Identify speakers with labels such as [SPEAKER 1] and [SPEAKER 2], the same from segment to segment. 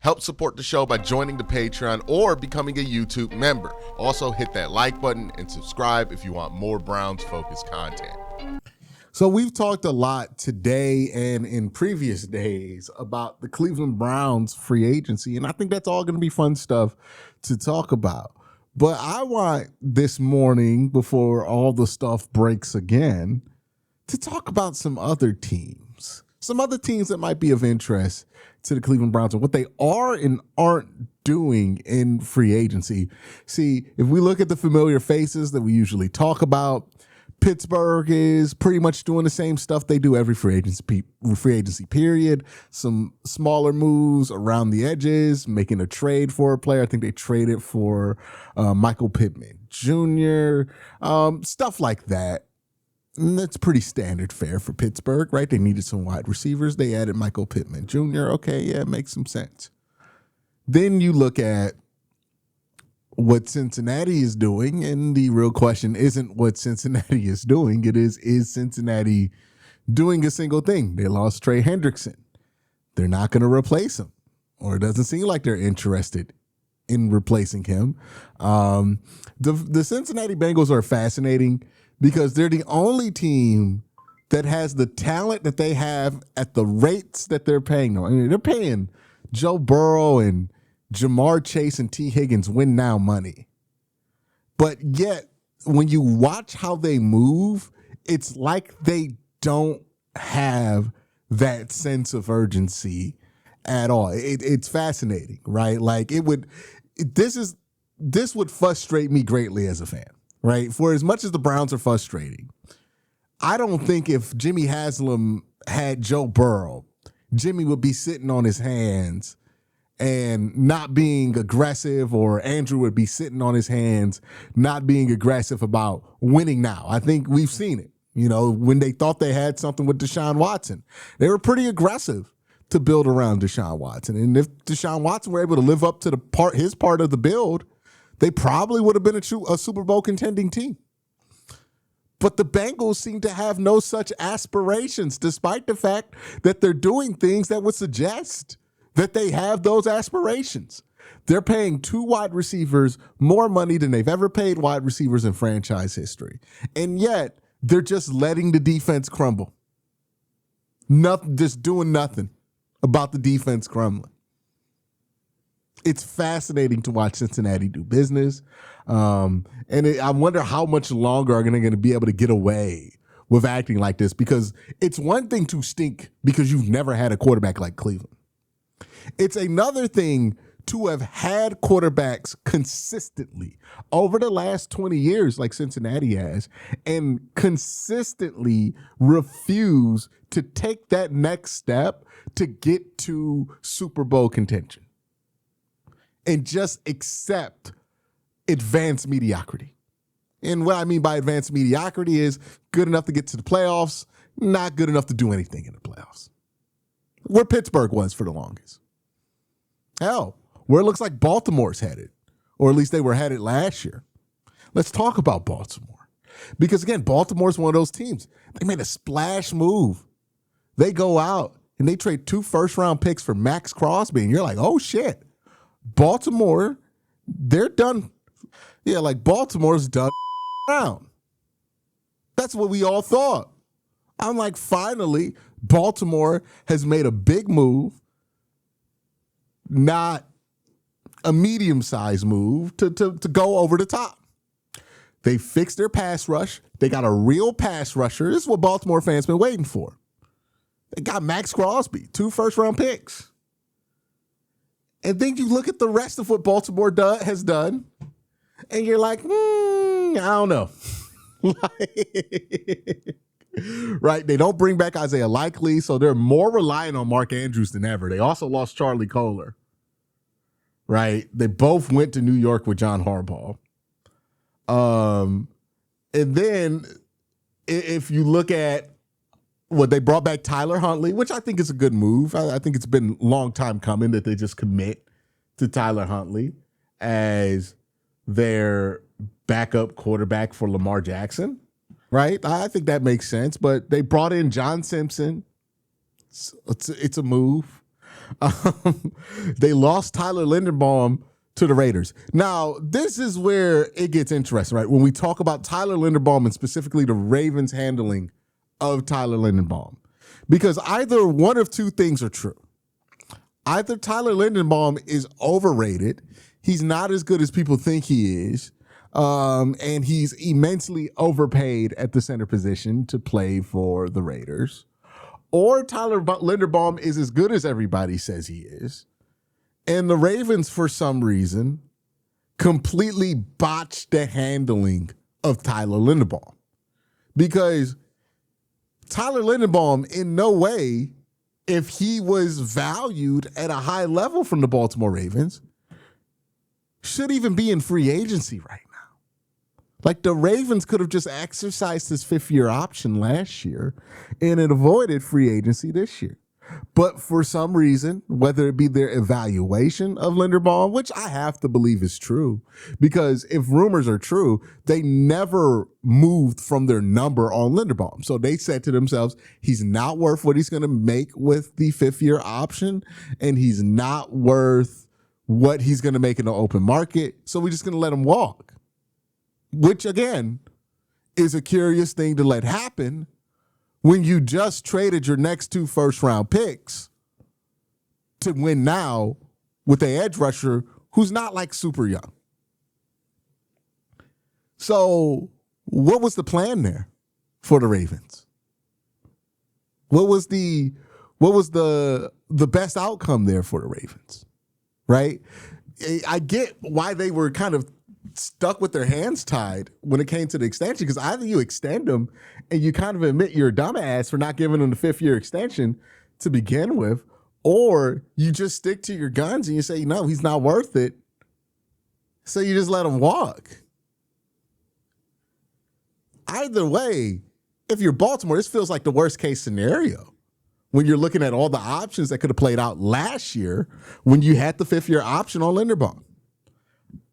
[SPEAKER 1] Help support the show by joining the Patreon or becoming a YouTube member. Also, hit that like button and subscribe if you want more Browns-focused content.
[SPEAKER 2] So we've talked a lot today and in previous days about the Cleveland Browns free agency, and I think that's all going to be fun stuff to talk about. But I want this morning, before all the stuff breaks again, to talk about some other teams that might be of interest to the Cleveland Browns and what they are and aren't doing in free agency. See, if we look at the familiar faces that we usually talk about, Pittsburgh is pretty much doing the same stuff they do every free agency period. Some smaller moves around the edges, making a trade for a player. I think they traded for Michael Pittman Jr., stuff like that. And that's pretty standard fare for Pittsburgh, right? They needed some wide receivers. They added Michael Pittman Jr. Okay, yeah, it makes some sense. Then you look at what Cincinnati is doing, and the real question isn't what Cincinnati is doing. It is Cincinnati doing a single thing? They lost Trey Hendrickson. They're not going to replace him, or it doesn't seem like they're interested in replacing him. The Cincinnati Bengals are fascinating because they're the only team that has the talent that they have at the rates that they're paying them. I mean, they're paying Joe Burrow and Jamar Chase and T. Higgins win now money. But yet, when you watch how they move, it's like they don't have that sense of urgency at all. It's fascinating, right? Like this would frustrate me greatly as a fan, right? For as much as the Browns are frustrating, I don't think if Jimmy Haslam had Joe Burrow, Jimmy would be sitting on his hands and not being aggressive, or Andrew would be sitting on his hands, not being aggressive about winning now. I think we've seen it. You know, when they thought they had something with Deshaun Watson, they were pretty aggressive to build around Deshaun Watson. And if Deshaun Watson were able to live up to his part of the build, they probably would have been a Super Bowl contending team. But the Bengals seem to have no such aspirations, despite the fact that they're doing things that would suggest that they have those aspirations. They're paying 2 wide receivers more money than they've ever paid wide receivers in franchise history. And yet, they're just letting the defense crumble. Just doing nothing about the defense crumbling. It's fascinating to watch Cincinnati do business. I wonder how much longer are they going to be able to get away with acting like this, because it's one thing to stink because you've never had a quarterback like Cleveland. It's another thing to have had quarterbacks consistently over the last 20 years like Cincinnati has, and consistently refuse to take that next step to get to Super Bowl contention and just accept advanced mediocrity. And what I mean by advanced mediocrity is good enough to get to the playoffs, not good enough to do anything in the playoffs. Where Pittsburgh was for the longest. Hell, where it looks like Baltimore's headed, or at least they were headed last year. Let's talk about Baltimore. Because again, Baltimore's one of those teams. They made a splash move. They go out and they trade 2 first-round picks for Max Crosby, and you're like, oh shit. Baltimore, they're done. Yeah, like Baltimore's done around. That's what we all thought. I'm like, finally, Baltimore has made a big move, not a medium-sized move to go over the top. They fixed their pass rush. They got a real pass rusher. This is what Baltimore fans been waiting for. They got Max Crosby, 2 first-round picks. And then you look at the rest of what Baltimore has done, and you're like, I don't know. Right? They don't bring back Isaiah Likely, so they're more reliant on Mark Andrews than ever. They also lost Charlie Kohler. Right? They both went to New York with John Harbaugh. And then if you look at what they brought back Tyler Huntley, which I think is a good move. I think it's been a long time coming that they just commit to Tyler Huntley as their backup quarterback for Lamar Jackson, right? I think that makes sense. But they brought in John Simpson. It's a move. They lost Tyler Linderbaum to the Raiders. Now, this is where it gets interesting, right? When we talk about Tyler Linderbaum and specifically the Ravens' handling of Tyler Linderbaum. Because either one of two things are true. Either Tyler Linderbaum is overrated, he's not as good as people think he is, and he's immensely overpaid at the center position to play for the Raiders, or Tyler Linderbaum is as good as everybody says he is, and the Ravens, for some reason, completely botched the handling of Tyler Linderbaum. Because Tyler Linderbaum, in no way, if he was valued at a high level from the Baltimore Ravens, should even be in free agency right now. Like, the Ravens could have just exercised his fifth-year option last year and it avoided free agency this year. But for some reason, whether it be their evaluation of Linderbaum, which I have to believe is true, because if rumors are true, they never moved from their number on Linderbaum. So they said to themselves, he's not worth what he's going to make with the fifth-year option, and he's not worth what he's going to make in the open market. So we're just going to let him walk, which, again, is a curious thing to let happen when you just traded your next 2 first-round picks to win now with an edge rusher who's not like super young. So what was the plan there for the Ravens? What was the best outcome there for the Ravens? Right? I get why they were kind of stuck with their hands tied when it came to the extension, because either you extend them and you kind of admit you're a dumbass for not giving them the 5th-year extension to begin with, or you just stick to your guns and you say, no, he's not worth it, so you just let him walk. Either way, if you're Baltimore, this feels like the worst-case scenario when you're looking at all the options that could have played out last year when you had the 5th-year option on Linderbaum.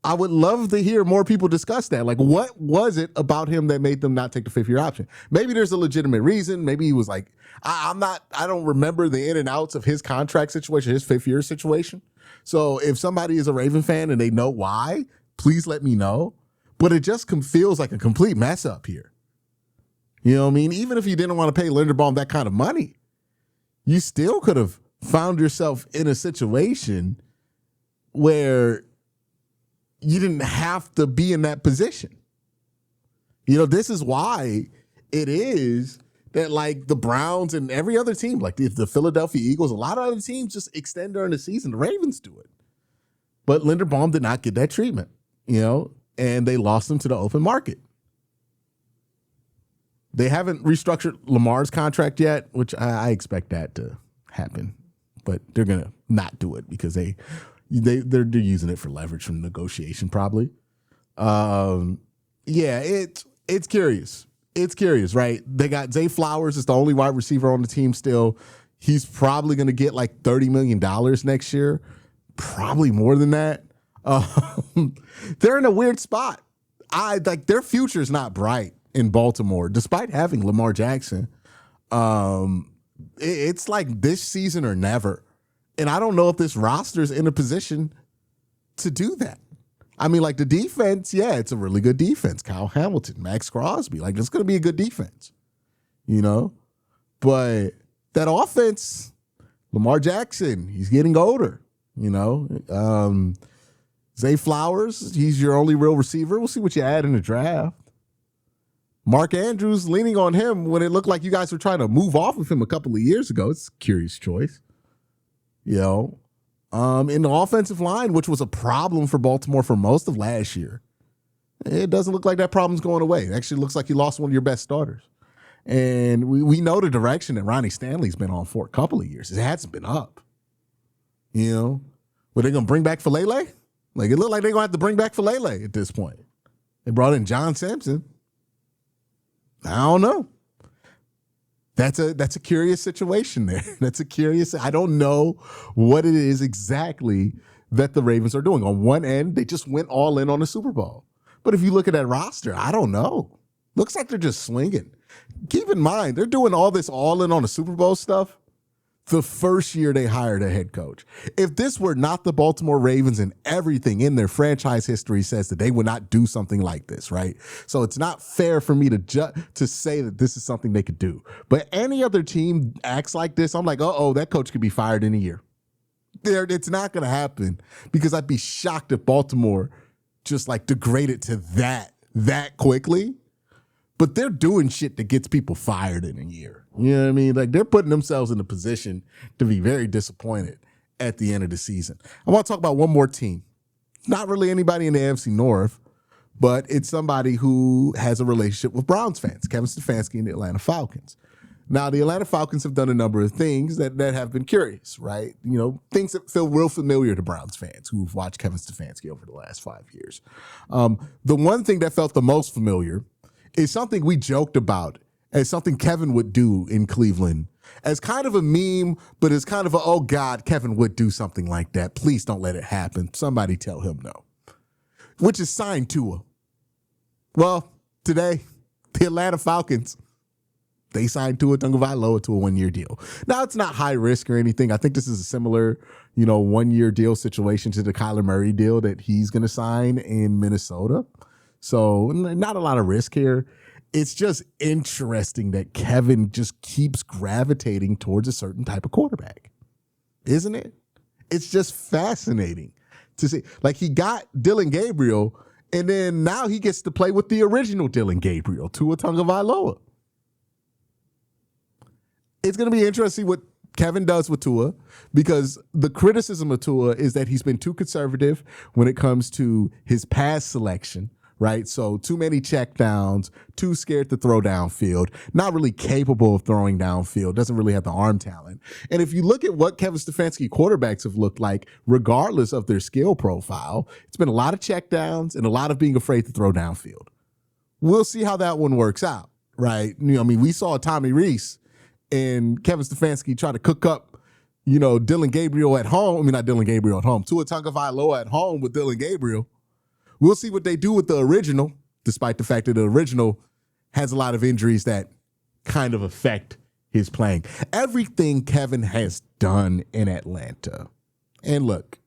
[SPEAKER 2] I would love to hear more people discuss that. Like, what was it about him that made them not take the 5th-year option? Maybe there's a legitimate reason. Maybe he was like, I don't remember the in and outs of his contract situation, his 5th-year situation. So if somebody is a Raven fan and they know why, please let me know. But it just feels like a complete mess up here. You know what I mean? Even if you didn't want to pay Linderbaum that kind of money, you still could have found yourself in a situation where you didn't have to be in that position. You know, this is why it is that, like, the Browns and every other team, like the Philadelphia Eagles, a lot of other teams just extend during the season. The Ravens do it. But Linderbaum did not get that treatment, you know, and they lost him to the open market. They haven't restructured Lamar's contract yet, which I expect that to happen. But they're going to not do it because they're using it for leverage from negotiation, probably. It's curious. It's curious, right? They got Zay Flowers is the only wide receiver on the team still. He's probably going to get like $30 million next year, probably more than that. They're in a weird spot. Their future is not bright in Baltimore, despite having Lamar Jackson. It's like this season or never. And I don't know if this roster's in a position to do that. I mean, like, the defense, yeah, it's a really good defense. Kyle Hamilton, Max Crosby, like, it's going to be a good defense, you know? But that offense, Lamar Jackson, he's getting older, you know? Zay Flowers, he's your only real receiver. We'll see what you add in the draft. Mark Andrews, leaning on him when it looked like you guys were trying to move off of him a couple of years ago. It's a curious choice. You know, in the offensive line, which was a problem for Baltimore for most of last year, it doesn't look like that problem's going away. It actually looks like you lost one of your best starters. And we know the direction that Ronnie Stanley's been on for a couple of years. It hasn't been up. You know, were they going to bring back Falele? Like, it looked like they're going to have to bring back Falele at this point. They brought in John Simpson. I don't know. That's a curious situation there. I don't know what it is exactly that the Ravens are doing. On one end, they just went all in on the Super Bowl. But if you look at that roster, I don't know. Looks like they're just swinging. Keep in mind, they're doing all this all in on the Super Bowl stuff the first year they hired a head coach. If this were not the Baltimore Ravens and everything in their franchise history says that they would not do something like this, right? So it's not fair for me to say that this is something they could do. But any other team acts like this, I'm like, that coach could be fired in a year. It's not going to happen because I'd be shocked if Baltimore just like degraded to that quickly. But they're doing shit that gets people fired in a year. You know what I mean? Like they're putting themselves in a position to be very disappointed at the end of the season. I want to talk about one more team. Not really anybody in the AFC North, but it's somebody who has a relationship with Browns fans, Kevin Stefanski and the Atlanta Falcons. Now, the Atlanta Falcons have done a number of things that have been curious, right? You know, things that feel real familiar to Browns fans who've watched Kevin Stefanski over the last 5 years. The one thing that felt the most familiar is something we joked about as something Kevin would do in Cleveland as kind of a meme, but as kind of oh God, Kevin would do something like that. Please don't let it happen. Somebody tell him no. Which is signed Tua. Well, today, the Atlanta Falcons, they signed Tua Tagovailoa to a 1-year deal. Now, it's not high risk or anything. I think this is a similar, 1-year deal situation to the Kyler Murray deal that he's going to sign in Minnesota. So not a lot of risk here. It's just interesting that Kevin just keeps gravitating towards a certain type of quarterback, isn't it? It's just fascinating to see. Like he got Dylan Gabriel, and then now he gets to play with the original Dylan Gabriel, Tua Tagovailoa. It's going to be interesting to see what Kevin does with Tua, because the criticism of Tua is that he's been too conservative when it comes to his pass selection. Right? So too many checkdowns, too scared to throw downfield, not really capable of throwing downfield, doesn't really have the arm talent. And if you look at what Kevin Stefanski quarterbacks have looked like, regardless of their skill profile, it's been a lot of checkdowns and a lot of being afraid to throw downfield. We'll see how that one works out, right? We saw Tommy Reese and Kevin Stefanski try to cook up, Dylan Gabriel at home. Not Dylan Gabriel at home. Tua Tagovailoa at home with Dylan Gabriel. We'll see what they do with the original, despite the fact that the original has a lot of injuries that kind of affect his playing. Everything Kevin has done in Atlanta. And look,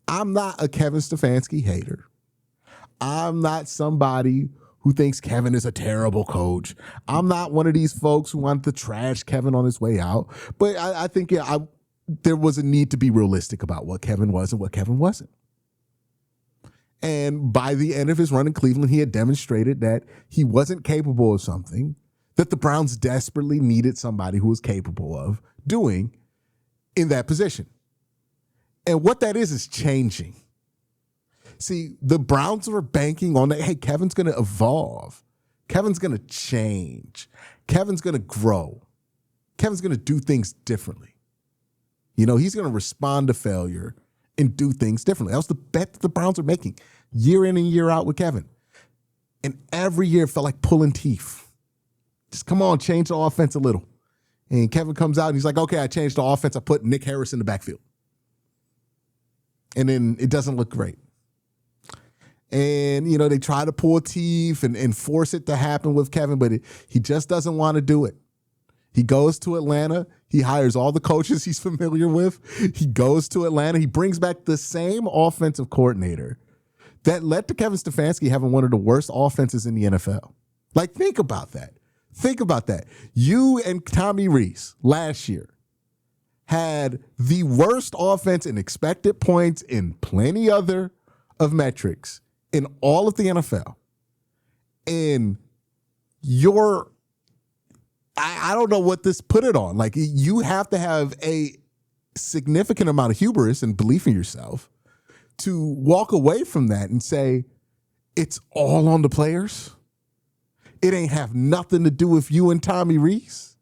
[SPEAKER 2] I'm not a Kevin Stefanski hater. I'm not somebody who thinks Kevin is a terrible coach. I'm not one of these folks who want to trash Kevin on his way out. But I think there was a need to be realistic about what Kevin was and what Kevin wasn't. And by the end of his run in Cleveland, he had demonstrated that he wasn't capable of something that the Browns desperately needed somebody who was capable of doing in that position. And what that is changing. See, the Browns were banking on that. Hey, Kevin's going to evolve. Kevin's going to change. Kevin's going to grow. Kevin's going to do things differently. He's going to respond to failure and do things differently. That was the bet that the Browns are making year in and year out with Kevin. And every year it felt like pulling teeth. Just come on, change the offense a little. And Kevin comes out and he's like, okay, I changed the offense. I put Nick Harris in the backfield. And then it doesn't look great. And, they try to pull teeth and force it to happen with Kevin, but he just doesn't want to do it. He goes to Atlanta. He hires all the coaches he's familiar with. He goes to Atlanta. He brings back the same offensive coordinator that led to Kevin Stefanski having one of the worst offenses in the NFL. Like, think about that. Think about that. You and Tommy Reese last year had the worst offense in expected points in plenty other of metrics in all of the NFL. And I don't know what this put it on. Like, you have to have a significant amount of hubris and belief in yourself to walk away from that and say, it's all on the players. It ain't have nothing to do with you and Tommy Reese.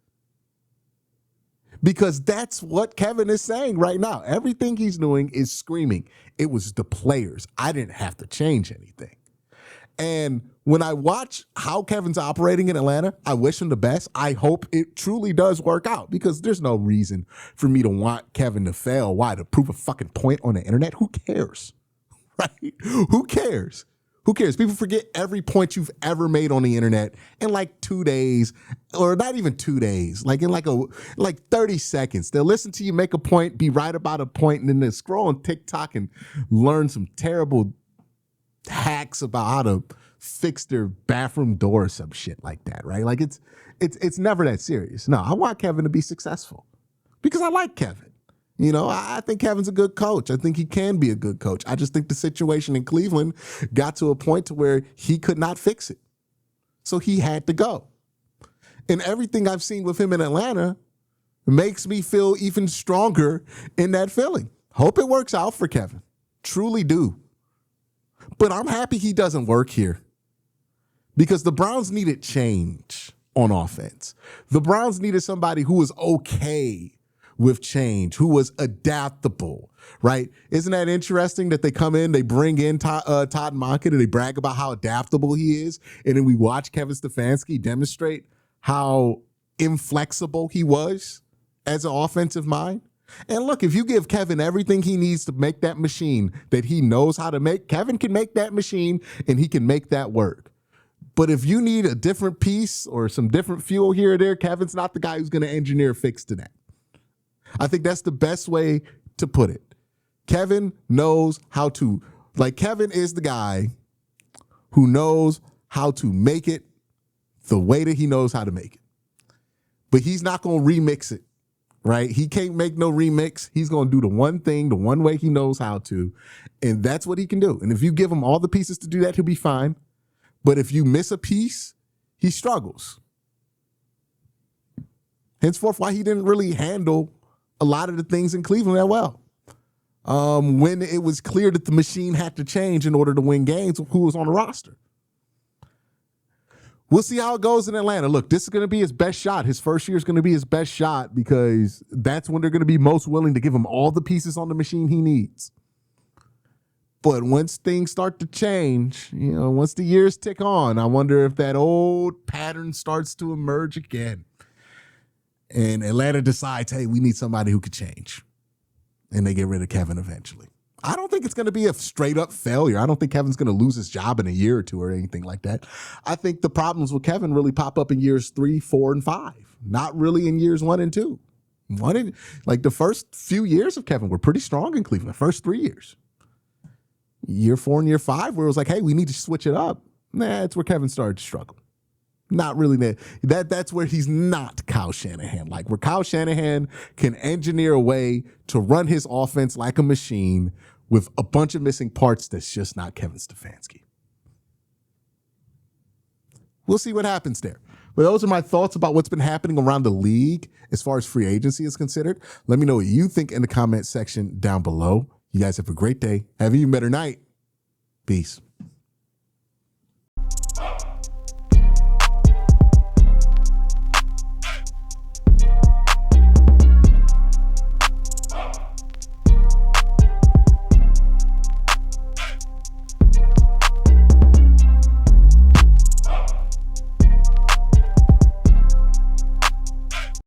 [SPEAKER 2] Because that's what Kevin is saying right now. Everything he's doing is screaming, it was the players. I didn't have to change anything. And when I watch how Kevin's operating in Atlanta, I wish him the best. I hope it truly does work out, because there's no reason for me to want Kevin to fail. Why? To prove a fucking point on the internet? Who cares? Right? Who cares? Who cares? People forget every point you've ever made on the internet in like 2 days, or not even 2 days, like in like 30 seconds. They'll listen to you make a point, be right about a point, and then they'll scroll on TikTok and learn some terrible hacks about how to fix their bathroom door or some shit like that, right? Like it's never that serious. No, I want Kevin to be successful because I like Kevin. You know, I think Kevin's a good coach. I think he can be a good coach. I just think the situation in Cleveland got to a point to where he could not fix it. So he had to go. And everything I've seen with him in Atlanta makes me feel even stronger in that feeling. Hope it works out for Kevin. Truly do. But I'm happy he doesn't work here because the Browns needed change on offense. The Browns needed somebody who was okay with change, who was adaptable, right? Isn't that interesting that they come in, they bring in Todd Monken, and they brag about how adaptable he is, and then we watch Kevin Stefanski demonstrate how inflexible he was as an offensive mind? And look, if you give Kevin everything he needs to make that machine that he knows how to make, Kevin can make that machine, and he can make that work. But if you need a different piece or some different fuel here or there, Kevin's not the guy who's going to engineer a fix to that. I think that's the best way to put it. Kevin knows how to, Kevin is the guy who knows how to make it the way that he knows how to make it. But he's not going to remix it, right? He can't make no remix. He's going to do the one thing, the one way he knows how to, and that's what he can do. And if you give him all the pieces to do that, he'll be fine. But if you miss a piece, he struggles. Henceforth, why he didn't really handle a lot of the things in Cleveland that well. When it was clear that the machine had to change in order to win games, who was on the roster. We'll see how it goes in Atlanta. Look, this is going to be his best shot. His first year is going to be his best shot because that's when they're going to be most willing to give him all the pieces on the machine he needs. But once things start to change, once the years tick on, I wonder if that old pattern starts to emerge again. And Atlanta decides, hey, we need somebody who could change. And they get rid of Kevin eventually. I don't think it's going to be a straight up failure. I don't think Kevin's going to lose his job in a year or two or anything like that. I think the problems with Kevin really pop up in years 3, 4, and 5. Not really in years 1 and 2. The first few years of Kevin were pretty strong in Cleveland, the first 3 years. Year 4 and year 5, where it was like, hey, we need to switch it up. That's where Kevin started to struggle. Not really that's where he's not Kyle Shanahan. Like where Kyle Shanahan can engineer a way to run his offense like a machine with a bunch of missing parts that's just not Kevin Stefanski. We'll see what happens there. But those are my thoughts about what's been happening around the league as far as free agency is considered. Let me know what you think in the comment section down below. You guys have a great day. Have an even better night. Peace.